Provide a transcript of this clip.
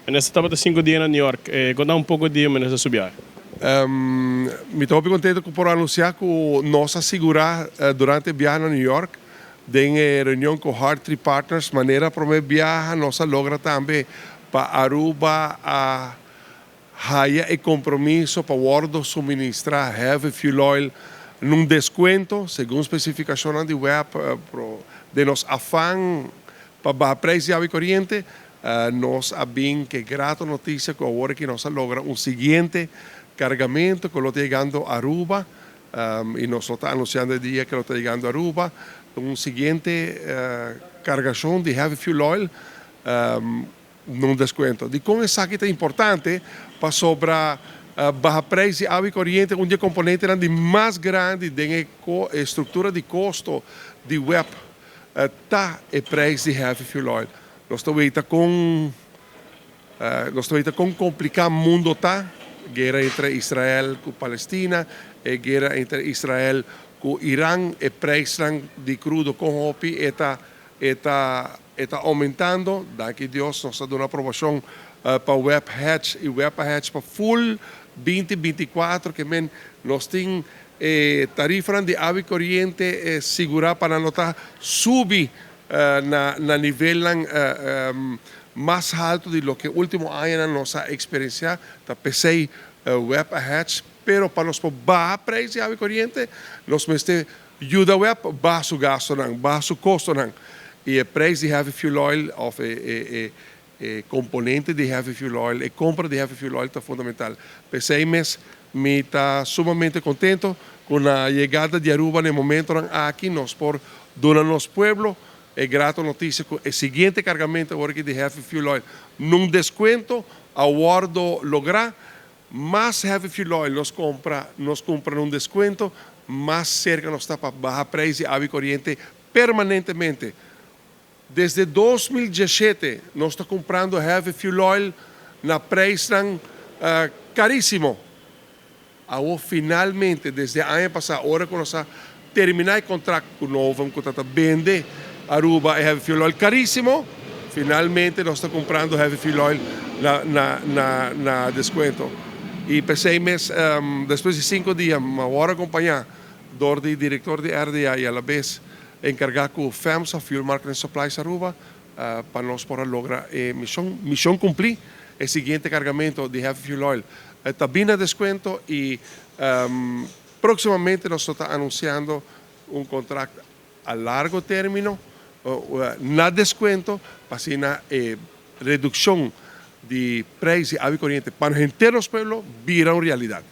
Nessa estava de 5 dias na New York. Contar um pouco de nessa subida. Me estou muito contente por anunciar que nós assegurar durante a viagem a New York, em reunião com Hard Tree Partners, maneira para a viagem, nós logra também para Aruba a haya e compromisso para o suministrar heavy fuel oil num desconto, segundo especificações do web, de nos afã para baixar preço de água corriente. Nós abrimos que grata notícia que agora que nós logra seguinte cargamento que lo está llegando a Aruba y nos lo está anunciando el día que lo está llegando a Aruba, seguinte cargación de heavy fuel oil num desconto. De como isso aqui é importante para sobre baixar preço de água corriente, onde componente de mais grande da estrutura de custo de web tá o preço de heavy fuel oil. Nós estamos com complicar o mundo tá. Guerra entre Israel e Palestina, e guerra entre Israel e Irã, e preço de crudo com OPI está aumentando. Daqui Deus nos dá uma aprovação para o Web Hedge e Web Hedge para full 2024, que nós temos tarifa de água corriente segurar para não subir na nível mais alto de lo que último ano nossa experiência da PC Web Hedge, pero para nós baixar preço de água corriente, nós mesmo ajuda web baixo gasto não, baixo custo não. E o preço de heavy fuel oil, of componente de heavy fuel oil, e compra de heavy fuel oil está fundamental. PC me está sumamente contento com a chegada de Aruba no momento aqui nós por donar nosso pueblo. É grata notícia que o seguinte cargamento agora de heavy fuel oil num desconto aguardo lograr mais heavy fuel oil nos compra num desconto mais cerca nos está para baixar preço de água corriente permanentemente. Desde 2017 nós estamos comprando heavy fuel oil na preço caríssimo. Agora finalmente desde o ano passado, agora que nós terminar o contrato com o novo, vamos vender Aruba heavy fuel oil caríssimo, finalmente nós estamos comprando heavy fuel oil na desconto. E pensei depois de 5 dias, agora acompanhar do diretor de RDA e a la vez encargar com o FEMSA, Fuel Marketing Supplies Aruba, para nós poder lograr missão cumprir o seguinte cargamento de heavy fuel oil. Está bem a desconto e proximamente nós estamos anunciando contrato a largo término, na desconto, para assim na redução de preço de água corriente para os inteiros pueblos, virá uma realidade.